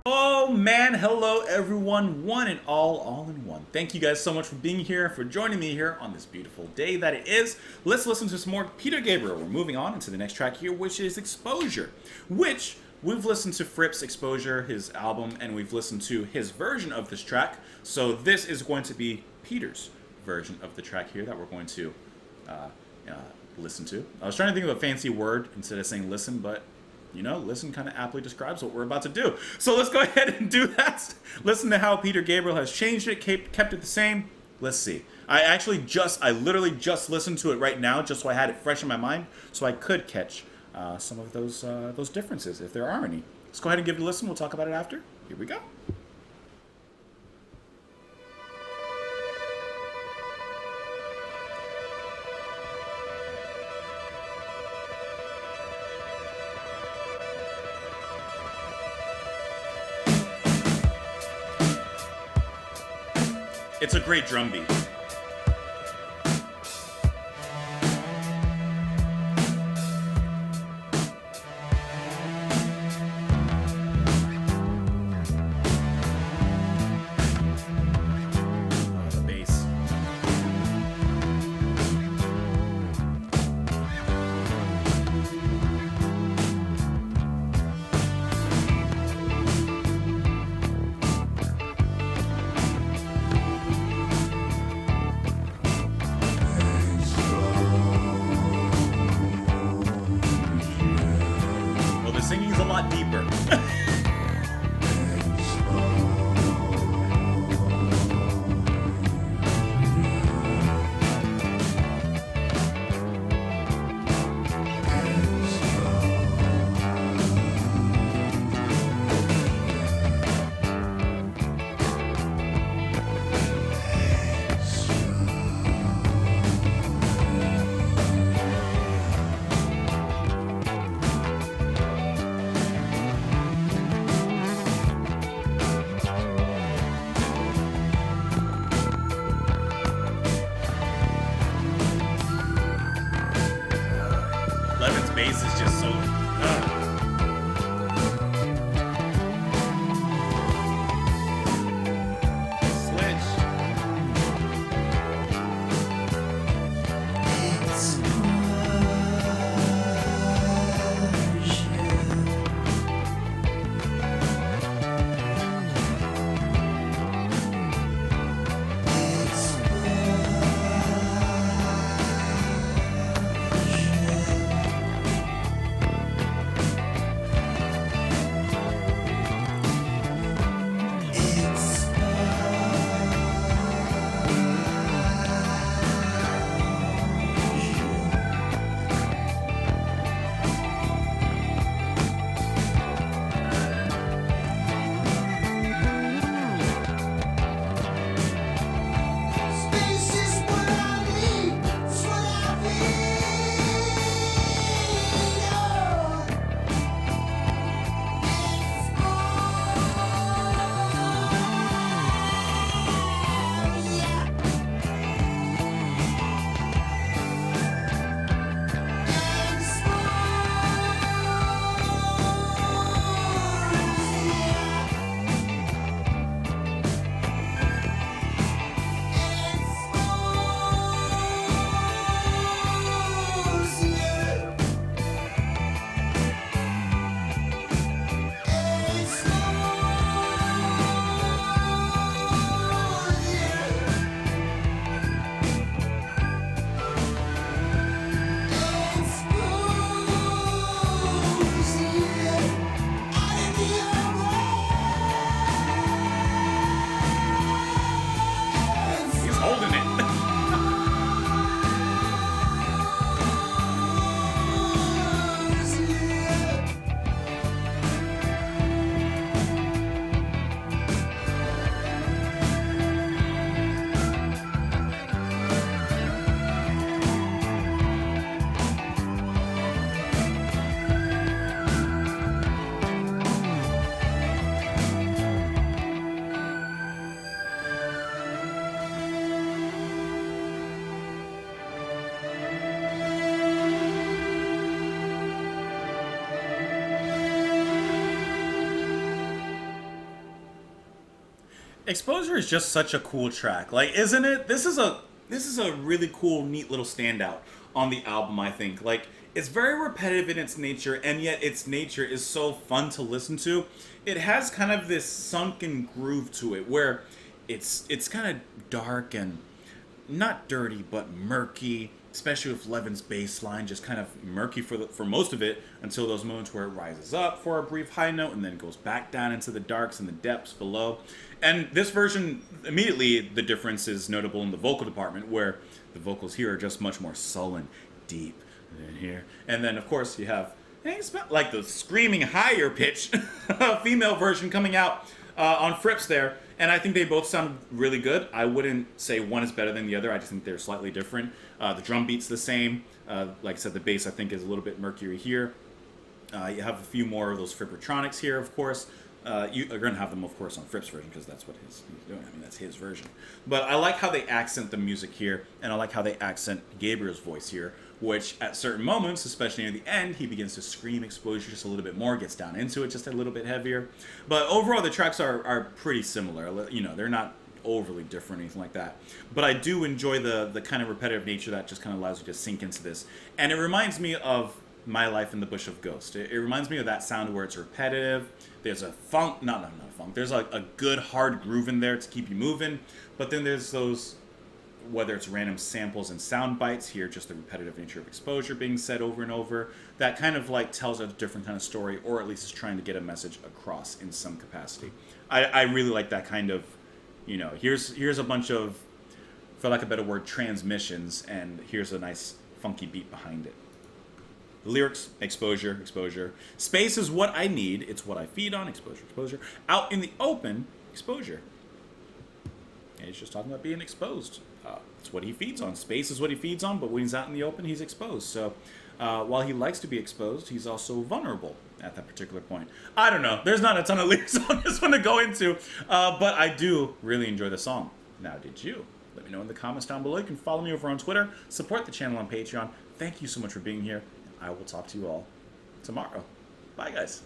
Oh man, hello everyone, one and all in one. Thank you guys so much for being here, for joining me here on this beautiful day that it is. Let's listen to some more Peter Gabriel. We're moving on into the next track here, which is Exposure, which we've listened to Fripp's Exposure, his album, and we've listened to his version of this track. So this is going to be Peter's version of the track here that we're going to listen to. I was trying to think of a fancy word instead of saying listen, but you know, listen kind of aptly describes what we're about to do. So let's go ahead and do that. Listen to how Peter Gabriel has changed it, kept it the same. Let's see. I literally just listened to it right now, just so I had it fresh in my mind, so I could catch some of those differences, if there are any. Let's go ahead and give it a listen. We'll talk about it after. Here we go. It's a great drum beat. The bass. Well, the singing's a lot deeper. Levin's bass is just so. Switch. Exposure is just such a cool track. Like, isn't it? This is a really cool, neat little standout on the album, I think. Like, it's very repetitive in its nature, and yet its nature is so fun to listen to. It has kind of this sunken groove to it where it's kind of dark and not dirty, but murky, especially with Levin's bass line, just kind of murky for most of it until those moments where it rises up for a brief high note and then goes back down into the darks and the depths below. And this version, immediately, the difference is notable in the vocal department, where the vocals here are just much more sullen, deep, and here. And then, of course, you have like the screaming higher pitch female version coming out on Frips there. And I think they both sound really good. I wouldn't say one is better than the other. I just think they're slightly different. The drum beat's the same. Like I said, the bass I think is a little bit murkier here. You have a few more of those Frippertronics here, of course. You are going to have them, of course, on Fripp's version because that's what he's doing. I mean, that's his version. But I like how they accent the music here, and I like how they accent Gabriel's voice here, which at certain moments, especially near the end, he begins to scream exposure just a little bit more, gets down into it just a little bit heavier. But overall, the tracks are pretty similar. You know, they're not overly different or anything like that. But I do enjoy the kind of repetitive nature that just kind of allows you to sink into this. And it reminds me of My Life in the Bush of Ghost. It reminds me of that sound where it's repetitive. There's a funk, not funk. There's like a good hard groove in there to keep you moving. But then there's those, whether it's random samples and sound bites here, just the repetitive nature of exposure being said over and over, that kind of like tells a different kind of story, or at least is trying to get a message across in some capacity. I really like that kind of, you know, here's a bunch of, for lack of a better word, transmissions, and here's a nice funky beat behind it. Lyrics, exposure, exposure. Space is what I need. It's what I feed on. Exposure, exposure. Out in the open, exposure. And he's just talking about being exposed. It's what he feeds on. Space is what he feeds on, but when he's out in the open, he's exposed. So while he likes to be exposed, he's also vulnerable at that particular point. I don't know. There's not a ton of lyrics on this one to go into, but I do really enjoy the song. Now, did you? Let me know in the comments down below. You can follow me over on Twitter. Support the channel on Patreon. Thank you so much for being here. I will talk to you all tomorrow. Bye, guys.